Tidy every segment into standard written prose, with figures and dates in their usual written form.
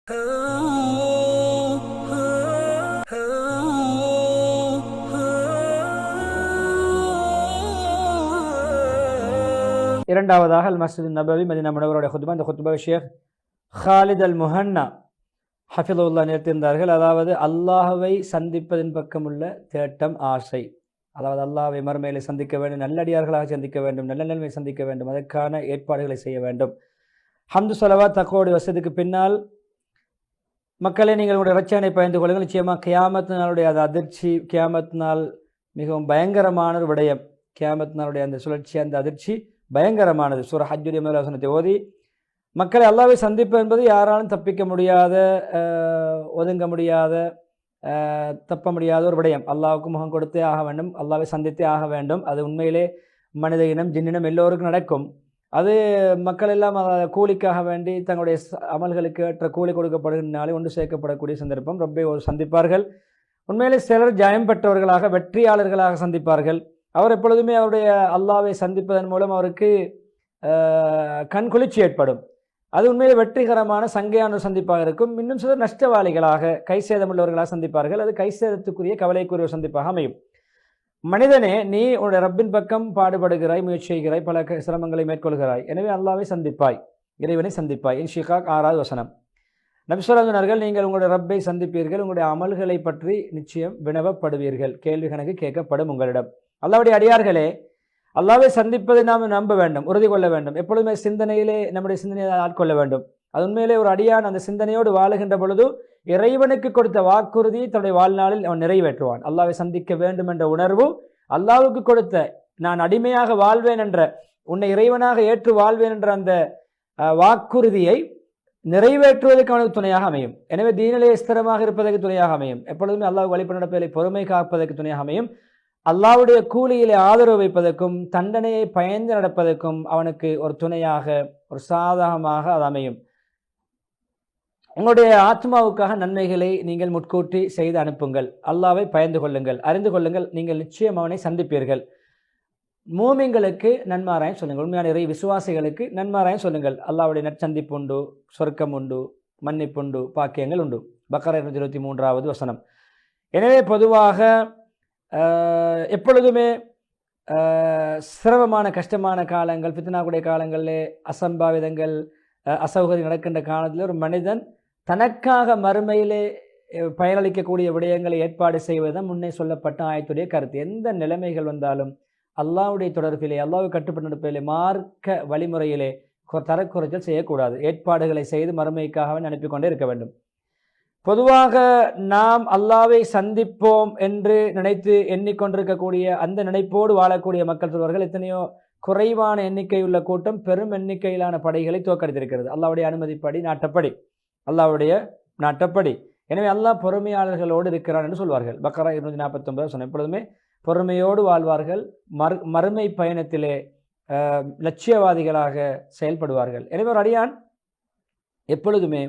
இரண்டாவதாக அல் மஸ்ஜித் நபவி மதீனா முனவ்வராவுடைய குத்பா. இந்த குத்பாவை ஷேக் ஹாலித் அல் முஹன்னா ஹஃபிதுல்லாஹ் நிறுத்தியிருந்தார்கள். அதாவது அல்லாஹ்வை சந்திப்பதன் பக்கம் உள்ள தேட்டம், ஆசை. அதாவது அல்லாஹ்வை மறுமையிலே சந்திக்க வேண்டும், நல்லடியார்களாக சந்திக்க வேண்டும், நல்ல நிலைமை சந்திக்க வேண்டும், அதற்கான ஏற்பாடுகளை செய்ய வேண்டும். ஹம்து ஸலவாத் தக்வாவுடைய வசதிக்கு பின்னால் மக்களே நீங்கள் உங்களுடைய இரட்சகனை பயந்து கொள்ளுங்கள். நிச்சயமாக கியாமத் நாளுடைய அது அதிர்ச்சி, கியாமத் நாள் மிகவும் பயங்கரமான ஒரு விடயம். கியாமத் நாளுடைய அந்த சுழற்சி, அந்த அதிர்ச்சி பயங்கரமானது. சூரா ஹஜ்ஜுடைய முதல் வசனத்தை ஓதி மக்களை அல்லாஹ்வை சந்திப்பு என்பது யாராலும் தப்பிக்க முடியாத, ஒதுங்க முடியாத, தப்ப முடியாத ஒரு விடயம். அல்லாஹ்வுக்கு முகம் கொடுத்தே ஆக வேண்டும், அல்லாஹ்வை சந்தித்தே ஆக வேண்டும். அது உண்மையிலே மனித இனம், ஜின்னினம் எல்லோருக்கும் நடக்கும். அது மக்கள் எல்லாம் கூலிக்காக வேண்டி தங்களுடைய அமல்களுக்கு ஏற்ற கூலி கொடுக்கப்படுகின்றனாலே ஒன்று சேர்க்கப்படக்கூடிய சந்தர்ப்பம். ரப்பை ஒரு சந்திப்பார்கள். உண்மையிலே சிலர் ஜெயம் பெற்றவர்களாக, வெற்றியாளர்களாக சந்திப்பார்கள். அவர் எப்பொழுதுமே அவருடைய அல்லாஹ்வை சந்திப்பதன் மூலம் அவருக்கு கண்குளிர்ச்சி ஏற்படும். அது உண்மையிலே வெற்றிகரமான சங்கையான சந்திப்பாக இருக்கும். இன்னும் சிலர் நஷ்டவாளிகளாக, கை சேதமுள்ளவர்களாக சந்திப்பார்கள். அது கை சேதத்துக்குரிய கவலைக்குரிய ஒரு சந்திப்பாக அமையும். மனிதனே, நீ உன்னுடைய ரப்பின் பக்கம் பாடுபடுகிறாய், முயற்சி செய்கிறாய், பல சிரமங்களை மேற்கொள்கிறாய். எனவே அல்லாஹ்வை சந்திப்பாய், இறைவனை சந்திப்பாய். இன்ஷிகாக் 6வது வசனம். நபி ஸல்லல்லாஹு அலைஹி வஸல்லம் நீங்கள் உங்களுடைய ரப்பை சந்திப்பீர்கள், உங்களுடைய அமல்களை பற்றி நிச்சயம் வினவப்படுவீர்கள், கேள்வி கணக்கு கேட்கப்படும் உங்களிடம். அல்லாஹ்வுடைய அடியார்களே, அல்லாஹ்வை சந்திப்பதை நாம் நம்ப வேண்டும், உறுதி கொள்ள வேண்டும். எப்பொழுதுமே சிந்தனையிலே நம்முடைய சிந்தனையை ஆட்கொள்ள வேண்டும். அது உண்மையிலே ஒரு அடியான் அந்த சிந்தனையோடு வாழுகின்ற பொழுது இறைவனுக்கு கொடுத்த வாக்குறுதியை தன்னுடைய வாழ்நாளில் அவன் நிறைவேற்றுவான். அல்லாஹ்வை சந்திக்க வேண்டும் என்ற உணர்வு, அல்லாஹ்வுக்கு கொடுத்த நான் அடிமையாக வாழ்வேன் என்ற, உன்னை இறைவனாக ஏற்று வாழ்வேன் என்ற அந்த வாக்குறுதியை நிறைவேற்றுவதற்கு அவனுக்கு துணையாக அமையும். எனவே தீனிலே ஸ்திரமாக இருப்பதற்கு துணையாக அமையும். எப்பொழுதுமே அல்லாஹ் வழிபட நடப்பதை பொறுமை காப்பதற்கு துணையாக அமையும். அல்லாஹ்வுடைய கூலியிலே ஆதரவு வைப்பதற்கும் தண்டனையை பயந்து நடப்பதற்கும் அவனுக்கு ஒரு துணையாக, ஒரு சாதகமாக அது அமையும். உங்களுடைய ஆத்மாவுக்காக நன்மைகளை நீங்கள் முட்கூட்டி செய்து அனுப்புங்கள். அல்லாஹ்வை பயந்து கொள்ளுங்கள், அறிந்து கொள்ளுங்கள். நீங்கள் நிச்சயம் அவனை சந்திப்பீர்கள். மூமின்களுக்கு நன்மாராயம் சொல்லுங்கள், உண்மையான இறை விசுவாசிகளுக்கு நன்மாராயம் சொல்லுங்கள். அல்லாஹ்வுடைய நற்சந்திப்பு உண்டு, சொர்க்கம் உண்டு, மன்னிப்புண்டு, பாக்கியங்கள் உண்டு. பக்கரா 223வது வசனம். எனவே பொதுவாக எப்பொழுதுமே சிரமமான கஷ்டமான காலங்கள், ஃபித்னாவுடைய காலங்களிலே, அசம்பாவிதங்கள், அசௌகரியம் நடக்கின்ற காலத்தில் ஒரு மனிதன் தனக்காக மறுமையிலே பயனளிக்கக்கூடிய விடயங்களை ஏற்பாடு செய்வதுதான் முன்னே சொல்லப்பட்ட ஆயத்துடைய கருத்து. எந்த நிலைமைகள் வந்தாலும் அல்லாஹ்வுடைய தொடர்பிலே, அல்லாஹ்வுக்கு கட்டுப்பட்டு நடப்பதிலே, மார்க்க வழிமுறையிலே தரக்குறைச்சல் செய்யக்கூடாது. ஏற்பாடுகளை செய்து மறுமைக்காக அனுப்பி கொண்டே இருக்க வேண்டும். பொதுவாக நாம் அல்லாஹ்வை சந்திப்போம் என்று நினைத்து எண்ணிக்கொண்டிருக்கக்கூடிய அந்த நினைப்போடு வாழக்கூடிய மக்கள் சொல்வார்கள், எத்தனையோ குறைவான எண்ணிக்கையுள்ள கூட்டம் பெரும் எண்ணிக்கையிலான படைகளை தோற்கடித்திருக்கிறது. அல்லாஹ்வுடைய அனுமதிப்படி, நாட்டப்படி, அல்லாஹ்வுடைய நாட்டப்படி. எனவே அல்லாஹ் பொறுமையாளர்களோடு இருக்கிறான் என்று சொல்வார்கள். பக்கரா 249 சொன்ன எப்பொழுதுமே பொறுமையோடு வாழ்வார்கள், மறுமை பயணத்திலே லட்சியவாதிகளாக செயல்படுவார்கள். எனவே ஒரு அடியான் எப்பொழுதுமே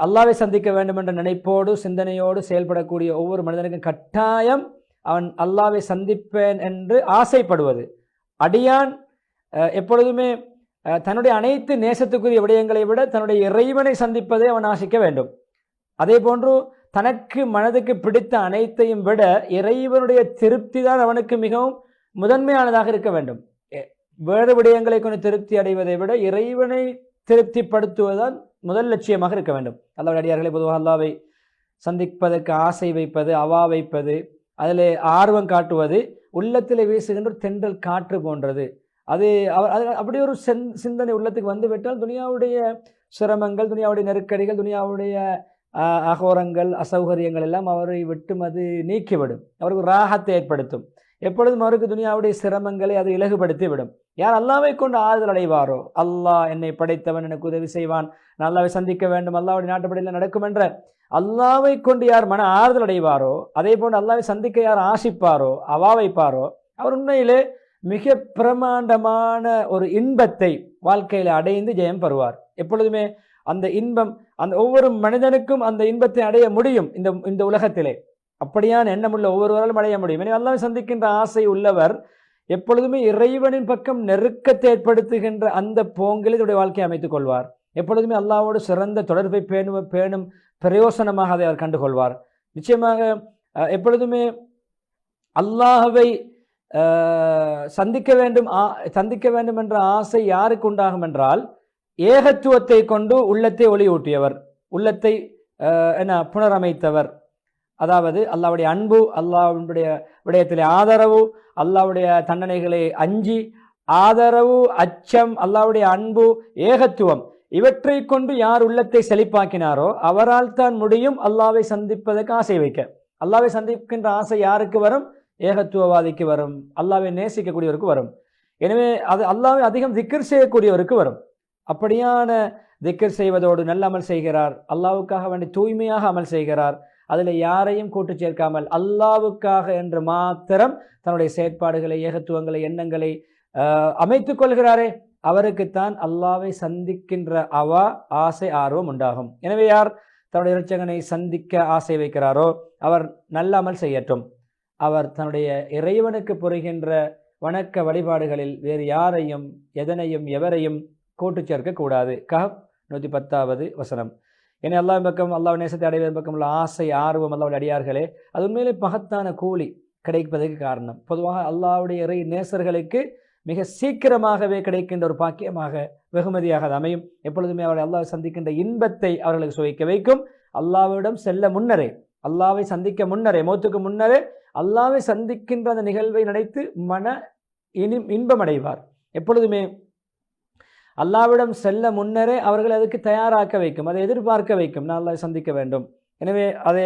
அல்லாஹ்வை சந்திக்க வேண்டும் என்ற நினைப்போடு, சிந்தனையோடு செயல்படக்கூடிய ஒவ்வொரு மனிதனுக்கும் கட்டாயம் அவன் அல்லாஹ்வை சந்திப்பேன் என்று ஆசைப்படுவது. அடியான் எப்பொழுதுமே தன்னுடைய அனைத்து நேசத்துக்குரிய விடயங்களை விட தன்னுடைய இறைவனை சந்திப்பதை அவன் ஆசிக்க வேண்டும். அதே போன்று தனக்கு மனதுக்கு பிடித்த அனைத்தையும் விட இறைவனுடைய திருப்தி தான் அவனுக்கு மிகவும் முதன்மையானதாக இருக்க வேண்டும். வேறு விடயங்களை கொண்டு திருப்தி அடைவதை விட இறைவனை திருப்திப்படுத்துவதுதான் முதல் லட்சியமாக இருக்க வேண்டும். அல்லாஹ்வுடைய அடியார்களை பொதுவாக அல்லாஹ்வை சந்திப்பதற்கு ஆசை வைப்பது, அவா வைப்பது, அதில் ஆர்வம் காட்டுவது உள்ளத்தில் வீசுகின்ற தென்றல் காற்று போன்றது. அது அப்படி ஒரு சிந்தனை உள்ளத்துக்கு வந்துவிட்டால் துனியாவுடைய சிரமங்கள், துனியாவுடைய நெருக்கடிகள், துனியாவுடைய அகோரங்கள், அசௌகரியங்கள் எல்லாம் அவரை விட்டும் அது நீக்கிவிடும். அவருக்கு ராகத்தை ஏற்படுத்தும். எப்பொழுதும் அவருக்கு துனியாவுடைய சிரமங்களை அது இலகுபடுத்தி விடும். யார் அல்லாஹ்வை கொண்டு ஆறுதல் அடைவாரோ, அல்லாஹ் என்னை படைத்தவன், எனக்கு உதவி செய்வான், நான் அல்லாஹ்வை சந்திக்க வேண்டும், அல்லாஹ்வுடைய நாட்டுப்படியில் நடக்கும் என்ற அல்லாஹ்வை கொண்டு யார் மன ஆறுதல் அடைவாரோ, அதே போன்று அல்லாஹ்வை சந்திக்க யார் ஆசிப்பாரோ, அவா வைப்பாரோ, அவர் உண்மையிலே மிக பிரமாண்டமான ஒரு இன்பத்தை வாழ்க்கையில் அடைந்து ஜெயம் பெறுவார். எப்பொழுதுமே அந்த இன்பம், அந்த ஒவ்வொரு மனிதனுக்கும் அந்த இன்பத்தை அடைய முடியும் இந்த உலகத்திலே. அப்படியான எண்ணமுள்ள ஒவ்வொருவராலும் அடைய முடியும். எனவே அல்லாஹ்வை சந்திக்கின்ற ஆசை உள்ளவர் எப்பொழுதுமே இறைவனின் பக்கம் நெருக்கத்தை ஏற்படுத்துகின்ற அந்த போங்கில் இதனுடைய வாழ்க்கையை அமைத்துக் கொள்வார். எப்பொழுதுமே அல்லாஹ்வோடு சிறந்த தொடர்பை பேணும் பிரயோசனமாக அதை அவர் கண்டுகொள்வார். நிச்சயமாக எப்பொழுதுமே அல்லாஹ்வை சந்திக்க வேண்டும் என்ற ஆசை யாருக்கு உண்டாகும் என்றால், ஏகத்துவத்தை கொண்டு உள்ளத்தை ஒளியூட்டியவர், உள்ளத்தை புனரமைத்தவர். அதாவது அல்லாஹ்வுடைய அன்பு, அல்லாஹ்வுடைய விடயத்திலே ஆதரவு, அல்லாஹ்வுடைய தண்டனைகளை அஞ்சி ஆதரவு, அச்சம், அல்லாஹ்வுடைய அன்பு, ஏகத்துவம், இவற்றை கொண்டு யார் உள்ளத்தை செழிப்பாக்கினாரோ அவரால் தான் முடியும் அல்லாஹ்வை சந்திப்பதற்கு ஆசை வைக்க. அல்லாஹ்வை சந்திக்கின்ற ஆசை யாருக்கு வரும்? ஏகத்துவவாதிக்கு வரும், அல்லாஹ்வை நேசிக்கக்கூடியவருக்கு வரும். எனவே அது அல்லாஹ்வை அதிகம் திக்ர் செய்யக்கூடியவருக்கு வரும். அப்படியான திக்ர் செய்வதோடு நல்ல அமல் செய்கிறார், அல்லாஹ்வுக்காக வேண்டி தூய்மையாக அமல் செய்கிறார், அதில் யாரையும் கூட்டு சேர்க்காமல் அல்லாஹ்வுக்காக என்று மாத்திரம் தன்னுடைய செயற்பாடுகளை, ஏகத்துவங்களை, எண்ணங்களை அமைத்துக் கொள்கிறாரே, அவருக்குத்தான் அல்லாஹ்வை சந்திக்கின்ற ஆசை, ஆர்வம் உண்டாகும். எனவே யார் தன்னுடைய இரட்சகனை சந்திக்க ஆசை வைக்கிறாரோ அவர் நல்ல அமல் செய்யட்டும். அவர் தன்னுடைய இறைவனுக்கு புரிகின்ற வணக்க வழிபாடுகளில் வேறு யாரையும், எதனையும், எவரையும் கூட்டு சேர்க்கக்கூடாது. கஹப் 110வது வசனம். ஏன்னா அல்லாஹ் பக்கம், அல்லாஹ் நேசத்தை அடைவதன் பக்கம் உள்ள ஆசை, ஆர்வம், அல்லாஹ்வுடைய அடியார்களே, அது உண்மையிலே மகத்தான கூலி கிடைப்பதற்கு காரணம். பொதுவாக அல்லாஹ்வுடைய இறை நேசர்களுக்கு மிக சீக்கிரமாகவே கிடைக்கின்ற ஒரு பாக்கியமாக, வெகுமதியாக அது அமையும். எப்பொழுதுமே அவர்கள் அல்லாஹ் சந்திக்கின்ற இன்பத்தை அவர்களுக்கு சுவைக்க வைக்கும். அல்லாஹ்விடம் செல்ல முன்னரே, அல்லாஹ்வை சந்திக்க முன்னரே, மௌத்துக்கு முன்னரே அல்லாஹ்வை சந்திக்கின்ற அந்த நிகழ்வை நினைத்து மன இன்பம் அடைவார். எப்பொழுதுமே அல்லாஹ்விடம் செல்ல முன்னரே அவர்கள் அதுக்கு தயாராக்க வைக்கும், அதை எதிர்பார்க்க வைக்கும், நான் அல்லாஹ்வை சந்திக்க வேண்டும். எனவே அதை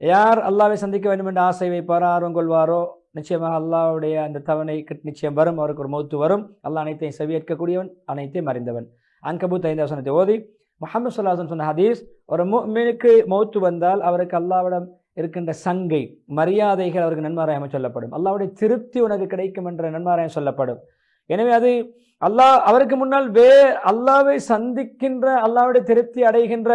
யார் அல்லாஹ்வை சந்திக்க வேண்டும் என்ற ஆசை வைப்பாரோ, ஆர்வம் கொள்வாரோ, நிச்சயமாக அல்லாஹ்வுடைய அந்த தவணை நிச்சயம் வரும், அவருக்கு ஒரு மௌத்து வரும். அல்லாஹ் அனைத்தையும் செவியேற்கக்கூடியவன், அனைத்தையும் அறிந்தவன். அன்கபூத் 5வது வசனத்தை ஓதி முஹம்மது ஸல்லல்லாஹு அலைஹி வஸல்லம் சொன்ன ஹதீஸ், ஒரு முஃமினுக்கு மௌத்து வந்தால் அவருக்கு அல்லாஹ்விடம் இருக்கின்ற சங்கை, மரியாதைகள் அவருக்கு நன்மாராயம் சொல்லப்படும். அல்லாஹ்வுடைய திருப்தி உனக்கு கிடைக்கும் என்ற நன்மாராயம் சொல்லப்படும். எனவே அது அல்லாஹ் அவருக்கு முன்னால் அல்லாஹ்வை சந்திக்கின்ற, அல்லாஹ்வுடைய திருப்தி அடைகின்ற,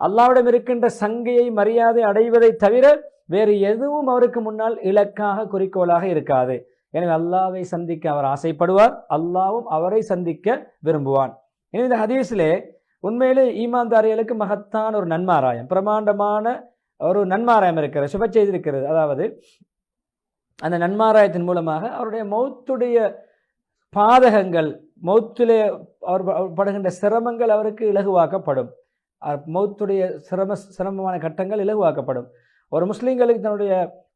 அல்லாஹ்விடம் இருக்கின்ற சங்கையை, மரியாதை அடைவதை தவிர வேறு எதுவும் அவருக்கு முன்னால் இலக்காக, குறிக்கோளாக இருக்காது. எனவே அல்லாஹ்வை சந்திக்க அவர் ஆசைப்படுவார், அல்லாஹ்வும் அவரை சந்திக்க விரும்புவான். எனவே இந்த ஹதீஸிலே உண்மையிலே ஈமான்தாரிகளுக்கு மகத்தான ஒரு நன்மாராயம், பிரமாண்டமான ஒரு நன்மாராயம் இருக்கிறது, சுப செய்தி இருக்கிறது. அதாவது அந்த நன்மாராயத்தின் மூலமாக அவருடைய மௌத்துடைய பாதகங்கள், மௌத்திலே அவர் படுகின்ற சிரமங்கள் அவருக்கு இலகுவாக்கப்படும். மௌத்துடைய சிரமமான கட்டங்கள் இலகுவாக்கப்படும். ஒரு முஸ்லீம்களுக்கு தன்னுடைய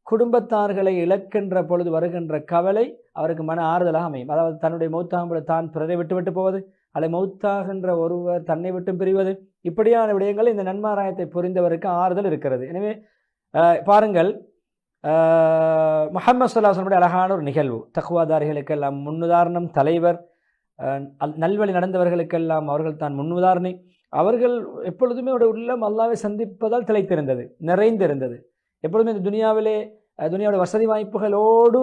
குடும்பத்தார்களை இழக்கின்ற பொழுது வருகின்ற கவலை அவருக்கு மன ஆறுதலாக அமையும். அதாவது தன்னுடைய மௌத்தாகும் பொழுது தான் பிறரை விட்டு போவது, அல்லது மௌத்தாகின்ற ஒருவர் தன்னை விட்டும் பிரிவது, இப்படியான விடயங்கள் இந்த நன்மாராயத்தை புரிந்தவருக்கு ஆறுதல் இருக்கிறது. எனவே பாருங்கள், முஹம்மது ஸல்லல்லாஹு அலைஹி வஸல்லம் அழகான ஒரு நிகழ்வு. தக்வாதாரிகளுக்கெல்லாம் முன்னுதாரணம், தலைவர், நல்வழி நடந்தவர்களுக்கெல்லாம் அவர்கள் தான் முன்னுதாரணை. அவர்கள் எப்பொழுதுமே அவருடைய உள்ளம் அல்லாஹ்வை சந்திப்பதால் திளைத்திருந்தது, நிறைந்திருந்தது. எப்பொழுதுமே இந்த துனியாவுடைய வசதி வாய்ப்புகளோடு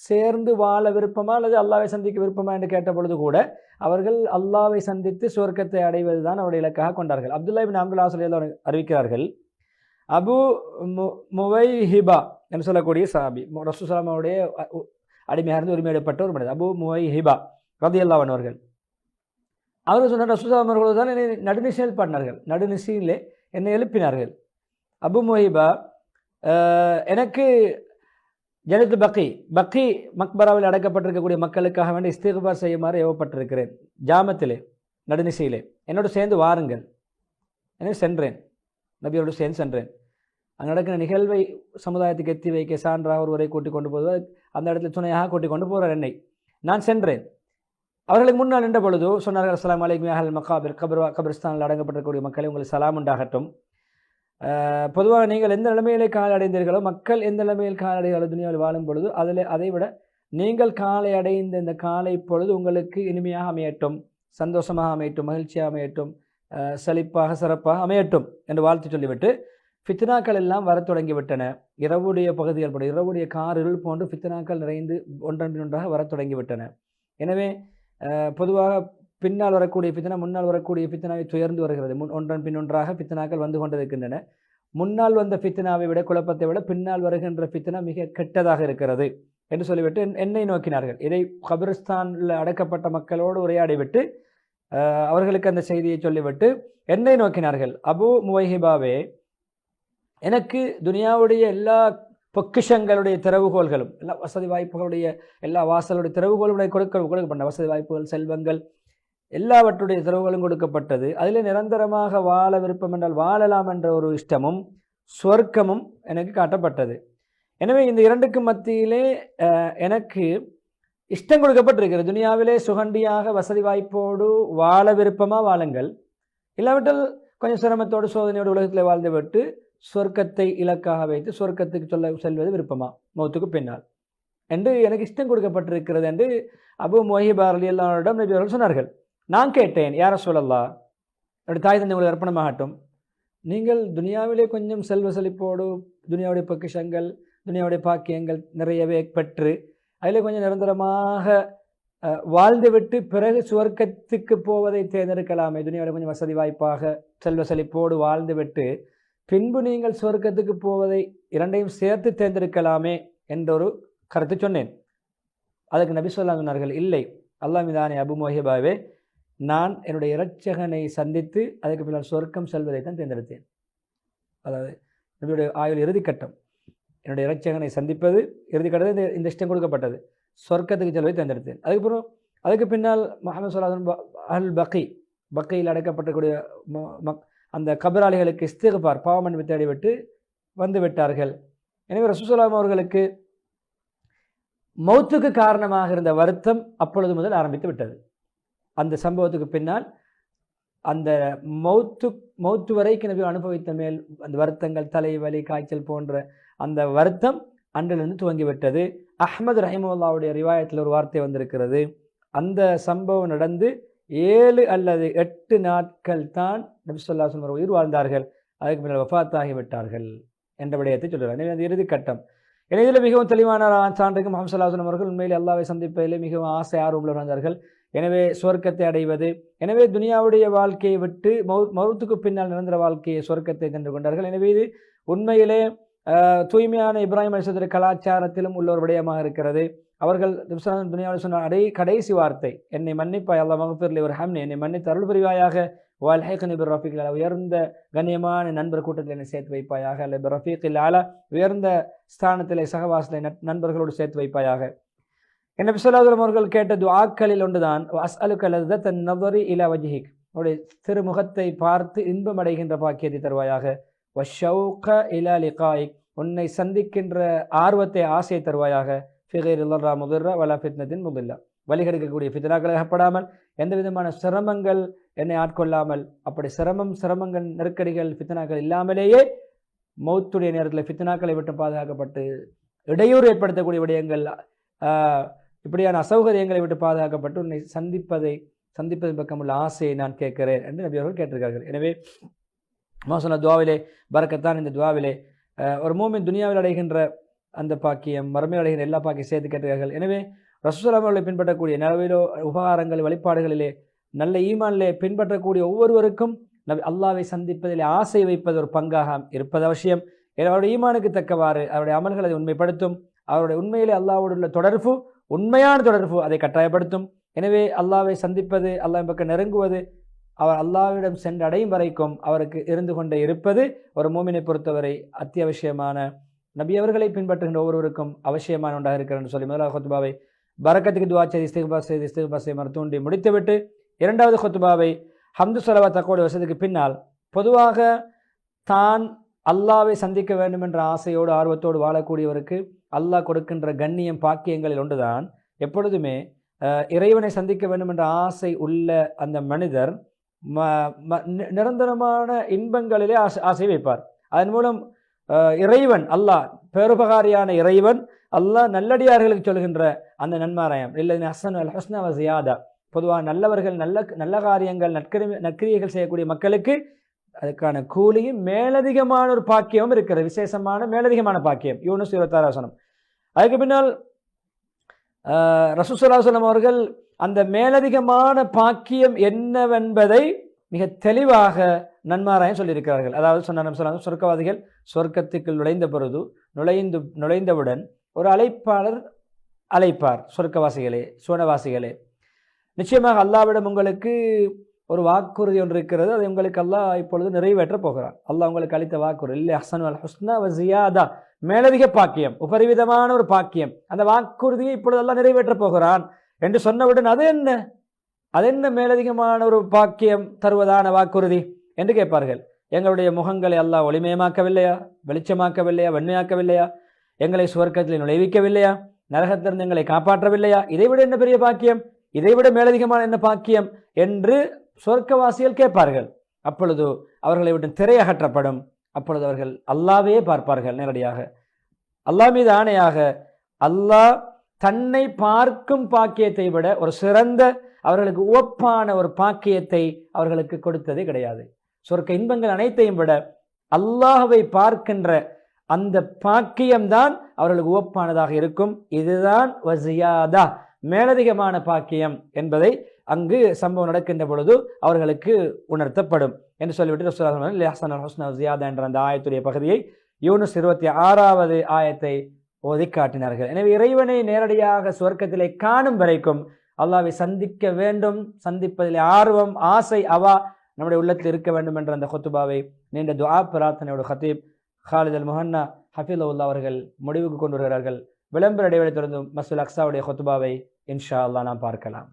சேர்ந்து வாழ விருப்பமா அல்லது அல்லாஹ்வை சந்திக்க விருப்பமா என்று கேட்ட பொழுது கூட அவர்கள் அல்லாஹ்வை சந்தித்து சுவர்க்கத்தை அடைவது தான் அவருடைய இலக்காக கொண்டார்கள். அப்துல்லா இப்னு அம்ர் ரலியல்லாஹு அன்ஹு அறிவிக்கிறார்கள், அபு முவைஹிபா என்று சொல்லக்கூடிய சஹாபி, ரசூல் ஸல்லல்லாஹு அலைஹி வஸல்லம் அடிமையாக இருந்து உரிமையிடப்பட்ட ஒரு மனிதர், அபு முவைஹிபா ரலியல்லாஹு அன்ஹு அவர்கள். அவர்கள் சொன்ன ரசூல் ஸல்லல்லாஹு அலைஹி வஸல்லம் தான் என்னை நடுநிசையில் பாடினார்கள், நடுநிசையிலே என்னை எழுப்பினார்கள். அபு முவைஹிபா, எனக்கு ஜனத்து பக்கி மக்பராவில் அடக்கப்பட்டிருக்கக்கூடிய மக்களுக்காக வேண்டி இஸ்திக்பார் செய்யுமாறு ஏவப்பட்டிருக்கிறேன். ஜாமத்திலே, நடுநிசையிலே என்னோடு சேர்ந்து வாருங்கள். எனவே சென்றேன், நபியோடு சேர்ந்து சென்றேன். அங்கே நடக்கிற நிகழ்வை சமுதாயத்துக்கு எத்தி வைக்க சான்றாக ஒருவரை கூட்டிக் கொண்டு போவது, அந்த இடத்துல துணையாக கூட்டிக் கொண்டு போகிறார் என்னை. நான் சென்றேன். அவர்களுக்கு முன்னால் நின்ற பொழுது சொன்னார்கள், அஸ்ஸலாமு அலைக்கும் அஹ்லல் மகாபிர், கபிரிஸ்தானில் அடங்கப்பட்டிருக்கக்கூடிய மக்களை உங்களுக்கு சலாம் உண்டாகட்டும். பொதுவாக நீங்கள் எந்த நிலைமையிலே காலை அடைந்தீர்களோ, மக்கள் எந்த நிலைமையில் காலை அடைகிறார்களோ துனியாவில் வாழும் பொழுது, அதை விட நீங்கள் காலை அடைந்த இந்த காலை பொழுது உங்களுக்கு இனிமையாக அமையட்டும், சந்தோஷமாக அமையட்டும், மகிழ்ச்சியாக அமையட்டும், செழிப்பாக சிறப்பாக அமையட்டும் என்று வாழ்த்து சொல்லிவிட்டு, ஃபித்னாக்கள் எல்லாம் வர தொடங்கிவிட்டன. இரவுடைய பகுதிகள் போல, இரவுடைய இருள் போன்று ஃபித்னாக்கள் நிறைந்து ஒன்றன் பின் ஒன்றாக வர தொடங்கிவிட்டன. எனவே பொதுவாக பின்னால் வரக்கூடிய ஃபித்னா முன்னால் வரக்கூடிய ஃபித்னாவை துயர்ந்து வருகிறது. ஒன்றன் பின் ஒன்றாக ஃபித்னாக்கள் வந்து கொண்டிருக்கின்றன. முன்னால் வந்த ஃபித்னாவை விட, குழப்பத்தை விட பின்னால் வருகின்ற ஃபித்னா மிக கெட்டதாக இருக்கிறது என்று சொல்லிவிட்டு என்னை நோக்கினார்கள். இதை கபிரிஸ்தானில் அடக்கப்பட்ட மக்களோடு உரையாடிவிட்டு அவர்களுக்கு அந்த செய்தியை சொல்லிவிட்டு என்னை நோக்கினார்கள், அபு முவைஹிபாவே, எனக்கு துனியாவுடைய எல்லா பொக்கிஷங்களுடைய திறவுகோள்களும், எல்லா வசதி வாய்ப்புகளுடைய எல்லா வாசலுடைய திறவுகோளுடைய கொடுக்கப்பட்ட வசதி வாய்ப்புகள், செல்வங்கள் எல்லாவற்றுடைய திறவுகளும் கொடுக்கப்பட்டது. அதில் நிரந்தரமாக வாழ விருப்பம் என்றால் வாழலாம் என்ற ஒரு இஷ்டமும் சொர்க்கமும் எனக்கு காட்டப்பட்டது. எனவே இந்த இரண்டுக்கும் மத்தியிலே எனக்கு இஷ்டம் கொடுக்கப்பட்டிருக்கிறது. துனியாவிலே சுகண்டியாக வசதி வாய்ப்போடு வாழ விருப்பமாக வாழுங்கள், இல்லாவிட்டால் கொஞ்சம் சிரமத்தோடு சோதனையோடு உலகத்தில் வாழ்ந்துவிட்டு சொர்க்கத்தை இலக்காக வைத்து சொர்க்கத்துக்கு செல்வது விருப்பமா மௌத்துக்கு பின்னால் என்று எனக்கு இஷ்டம் கொடுக்கப்பட்டிருக்கிறது என்று அபு முவைஹிபா ரலியல்லாஹு அன்ஹு நபி அவர்கள் சொன்னார்கள். நான் கேட்டேன், யா ரசூலல்லாஹ், என்னுடைய தாய் தந்தை உங்களுக்கு அர்ப்பணமாகட்டும், நீங்கள் துனியாவிலே கொஞ்சம் செல்வ செழிப்போடு துனியாவுடைய பொக்கிஷங்கள் துனியாவுடைய பாக்கியங்கள் நிறையவே பெற்று அதில் கொஞ்சம் நிரந்தரமாக வாழ்ந்துவிட்டு பிறகு சுவர்க்கத்துக்கு போவதை தேர்ந்தெடுக்கலாமே, துனியாவில் கொஞ்சம் வசதி வாய்ப்பாக செல்வ செழிப்போடு வாழ்ந்துவிட்டு பின்பு நீங்கள் சுவர்க்கத்துக்கு போவதை இரண்டையும் சேர்த்து தேர்ந்தெடுக்கலாமே என்ற ஒரு கருத்து சொன்னேன். அதுக்கு நபி ஸல்லல்லாஹு அலைஹி வஸல்லம் சொன்னார்கள், இல்லை, அல்லாஹ் மீதானே அபு முவைஹிபாவே, நான் என்னுடைய இரட்சகனை சந்தித்து அதுக்கு பின்னால் சொர்க்கம் செல்வதை தான் தேர்ந்தெடுத்தேன். அதாவது நபியுடைய ஆயுள் இறுதிக்கட்டம், என்னுடைய இரட்சகனை சந்திப்பது இறுதிக்கட்டது, இந்த இஷ்டம் கொடுக்கப்பட்டது, சொர்க்கத்துக்கு செல்வதை தேர்ந்தெடுத்தேன். அதுக்கு பின்னால் முஹம்மது ஸல்லல்லாஹு அலைஹி வஸல்லம் அல் பக்கையில் அடைக்கப்பட்டக்கூடிய அந்த கபராளிகளுக்கு இஸ்திக்பார் பாவ மன்னிப்பு தேடிவிட்டு வந்து விட்டார்கள். எனவே ரசூலுல்லாஹி ஸல்லல்லாஹு அலைஹி வஸல்லம் அவர்களுக்கு மௌத்துக்கு காரணமாக இருந்த வருத்தம் அப்பொழுது முதல் ஆரம்பித்து விட்டது. அந்த சம்பவத்துக்கு பின்னால் அந்த மௌத்து வரைக்கும் நபி அனுபவித்த மேல் அந்த வருத்தங்கள், தலைவலி, காய்ச்சல் போன்ற அந்த வருத்தம் அன்றிலிருந்து துவங்கிவிட்டது. அஹ்மது ரஹிமஹுல்லாவுடைய ரிவாயத்தில் ஒரு வார்த்தை வந்திருக்கிறது, அந்த சம்பவம் நடந்து 7 அல்லது 8 நாட்கள் தான் நபி ஸல்லல்லாஹு அலைஹி வஸல்லம் உயிர் வாழ்ந்தார்கள், அதுக்கு பின்னால் வஃபாத்தாகிவிட்டார்கள் என்ற விடயத்தை சொல்கிறார். எனவே அந்த இறுதி கட்டம். எனவே இதில் மிகவும் தெளிவான சான்றுக்கு முஹம்மது ஸல்லல்லாஹு அலைஹி வஸல்லம் அவர்கள் உண்மையில் அல்லாஹ்வை சந்திப்பதிலே மிகவும் ஆசை ஆர்வம் வந்தார்கள். எனவே சொர்க்கத்தை அடைவது, எனவே துனியாவுடைய வாழ்க்கையை விட்டு மௌத்துக்கு பின்னால் நிரந்தர வாழ்க்கையை சொர்க்கத்தை சென்று கொண்டார்கள். எனவே இது உண்மையிலே தூய்மையான இப்ராஹிம் அலைஹிஸ்ஸலாத்துடைய கலாச்சாரத்திலும் உள்ள ஒரு விடயமாக இருக்கிறது. அவர்கள் துனியாவில் சொன்ன கடைசி வார்த்தை, என்னை மன்னிப்பாய் அல்லாஹ் மக்ஃபிர் லி வர்ஹம்னி, என்னை மன்னித்து அருள் புரிவாயாக, வல்ஹிக்னி பிர் ரஃபீகில் அலா, உயர்ந்த கண்ணியமான நண்பர் கூட்டத்தில் என்னை சேர்த்து வைப்பாயாக, அல்ல பிர் ரஃபீகில் அலா, உயர்ந்த ஸ்தானத்திலே சகவாசலை நண்பர்களோடு சேர்த்து வைப்பாயாக. நபி ஸல்லல்லாஹு அலைஹி வஸல்லம் அவர்கள் கேட்ட துஆக்களில் ஒன்றுதான் அஸ்அலுக லzzatan நظரி இலா வஜ்ஹிக், உடைய திருமுகத்தை பார்த்து இன்பம் அடைகின்ற பாக்கியத்தை தருவாயாக, வஷௌக இலா லிகாயிக், உன்னை சந்திக்கின்ற ஆர்வத்தை ஆசையை தருவாயாக, ஃபி கைரி ضرّ முضر வலா ஃபித்னத்தின் முضلة, வழிகெடுக்கக்கூடிய ஃபித்னாக்கள் அகப்படாமல், எந்த விதமான சிரமங்கள் என்னை ஆட்கொள்ளாமல், அப்படி சிரமங்கள் நெருக்கடிகள் ஃபித்னாக்கள் இல்லாமலேயே மௌத்துடைய நேரத்தில் ஃபித்னாக்களை விட்டு பாதுகாக்கப்பட்டு இடையூறு ஏற்படுத்தக்கூடிய விடயங்கள் இப்படியான அசௌகரியங்களை விட்டு பாதுகாக்கப்பட்டு உன்னை சந்திப்பதன் பக்கம் உள்ள ஆசையை நான் கேட்கிறேன் என்று நபி அவர்கள் கேட்டிருக்கார்கள். எனவே சொன்ன துவாவிலே பரக்கத்தான் இந்த துவாவிலே ஒரு மூமின் துனியாவில் அடைகின்ற அந்த பாக்கியம், மறுமையில் அடைகின்ற எல்லா பாக்கியம் சேர்த்து கேட்டிருக்கார்கள். எனவே ரசூலுல்லாஹி அவர்களை பின்பற்றக்கூடிய நிலவிலோ உபகாரங்கள் வழிபாடுகளிலே நல்ல ஈமானிலே பின்பற்றக்கூடிய ஒவ்வொருவருக்கும் அல்லாஹ்வை சந்திப்பதிலே ஆசை வைப்பது ஒரு பங்காக இருப்பது அவசியம். அவருடைய ஈமானுக்கு தக்கவாறு அவருடைய அமல்களை உண்மைப்படுத்தும், அவருடைய உண்மையிலே அல்லாஹ்வோடு உள்ள தொடர்பு உண்மையான தொடர்பு அதை கட்டாயப்படுத்தும். எனவே அல்லாஹ்வை சந்திப்பது, அல்லாஹ் பக்கம் நெருங்குவது, அவர் அல்லாஹ்விடம் சென்று அடையும் வரைக்கும் அவருக்கு இருந்து கொண்டே இருப்பது ஒரு மூமினை பொறுத்தவரை அத்தியாவசியமான, நபி அவர்களை பின்பற்றுகின்ற ஒவ்வொருவருக்கும் அவசியமான ஒன்றாக இருக்கிறது சொல்லி முதலாவது ஹுத்பாவை பரக்கத்துக்கு துஆ செய்து இஸ்திக்பார் செய்து தூண்டி முடித்துவிட்டு இரண்டாவது ஹுத்பாவை ஹம்து ஸலவாத் தக்வாவுடைய வசதிக்கு பின்னால் பொதுவாக தான் அல்லாஹ்வை சந்திக்க வேண்டும் என்ற ஆசையோடு ஆர்வத்தோடு வாழக்கூடியவருக்கு அல்லாஹ் கொடுக்கின்ற கண்ணியம் பாக்கியங்களில் ஒன்றுதான் எப்பொழுதுமே இறைவனை சந்திக்க வேண்டும் என்ற ஆசை உள்ள அந்த மனிதர் நிரந்தரமான இன்பங்களிலே ஆசை வைப்பார். அதன் மூலம் இறைவன் அல்லாஹ் பேருபகாரியான இறைவன் அல்லாஹ் நல்லடியார்களுக்கு சொல்கின்ற அந்த நன்மாராயம் இல்லைன்னு ஹசன் அல் ஹஸ்னா வ ஜியாதா, பொதுவாக நல்லவர்கள் நல்ல காரியங்கள் நற்கிரியைகள் செய்யக்கூடிய மக்களுக்கு அதுக்கான கூலியும் மேலதிகமான ஒரு பாக்கியமும் இருக்கிறது, விசேஷமான மேலதிகமான பாக்கியம். யூனுஸ் 26 வசனம். அதுக்கு பின்னால் ரசூல் ஸல்லல்லாஹு அலைஹி வஸல்லம் அவர்கள் அந்த மேலதிகமான பாக்கியம் என்னவென்பதை மிக தெளிவாக நன்மாராயம் சொல்லியிருக்கிறார்கள். அதாவது சொன்ன சொர்க்கவாதிகள் சொர்க்கத்துக்குள் நுழைந்த பொழுது நுழைந்தவுடன் ஒரு அழைப்பாளர் அழைப்பார், சொர்க்கவாசிகளே சுவனவாசிகளே, நிச்சயமாக அல்லாஹ்விடம் உங்களுக்கு ஒரு வாக்குறுதி ஒன்று இருக்கிறது. அதை உங்களுக்கு அல்லாஹ் இப்பொழுது நிறைவேற்றப் போகிறான். அல்லாஹ் உங்களுக்கு அளித்த வாக்குறுதி இல்லை அஹ்ஸனு அல் ஹுஸ்னா வ ஜியாதா, மேலதிக பாக்கியம், உபரிவிதமான ஒரு பாக்கியம். அந்த வாக்குறுதியை இப்பொழுது அல்லாஹ் நிறைவேற்றப் போகிறான் என்று சொன்னவுடன் அது என்ன மேலதிகமான ஒரு பாக்கியம் தருவதான வாக்குறுதி என்று கேட்பார்கள். எங்களுடைய முகங்களை அல்லாஹ் ஒளிமயமாக்கவில்லையா, வெளிச்சமாக்கவில்லையா, வெண்மையாக்கவில்லையா, எங்களை சுவர்க்கத்தில் நுழைவிக்கவில்லையா, நரகத்திலிருந்து எங்களை காப்பாற்றவில்லையா, இதைவிட என்ன பெரிய பாக்கியம், இதைவிட மேலதிகமான என்ன பாக்கியம் என்று சொர்க்கவாசிகள் கேட்பார்கள். அப்பொழுது அவர்களை விட்டு திரை அகற்றப்படும். அப்பொழுது அவர்கள் அல்லாஹ்வே பார்ப்பார்கள் நேரடியாக. அல்லாஹ் மீது ஆணையாக, அல்லாஹ் தன்னை பார்க்கும் பாக்கியத்தை விட ஒரு சிறந்த, அவர்களுக்கு உவப்பான ஒரு பாக்கியத்தை அவர்களுக்கு கொடுத்ததே கிடையாது. சொர்க்க இன்பங்கள் அனைத்தையும் விட அல்லாஹ்வை பார்க்கின்ற அந்த பாக்கியம்தான் அவர்களுக்கு உவப்பானதாக இருக்கும். இதுதான் வஸியாதா, மேலதிகமான பாக்கியம் என்பதை அங்கு சம்பவம் நடக்கின்ற பொழுது அவர்களுக்கு உணர்த்தப்படும் என்று சொல்லிவிட்டு ரசூலுல்லாஹி அஹ்ஸனல் ஹுஸ்னா வ ஜியாதா என்ற அந்த ஆயத்துடைய பகுதியை யூனுஸ் 26வது ஆயத்தை ஓதி காட்டினார்கள். எனவே இறைவனை நேரடியாக சுவர்க்கத்திலே காணும் வரைக்கும் அல்லாஹ்வை சந்திக்க வேண்டும், சந்திப்பதிலே ஆர்வம், ஆசை, அவா நம்முடைய உள்ளத்தில் இருக்க வேண்டும் என்ற அந்த ஹுத்பாவை நீண்ட துஆ பிரார்த்தனையோடு ஹத்தீப் ஹாலித் அல் முஹன்னா ஹஃபிலஹுல்லாஹ் அவர்கள் முடிவுக்கு கொண்டு வருகிறார்கள். விளம்பர இடைவெளி தொடர்ந்து மஸ்ஜிதுல் அக்ஸாவுடைய ஹுத்பாவை இன்ஷா அல்லாஹ் நாம் பார்க்கலாம்.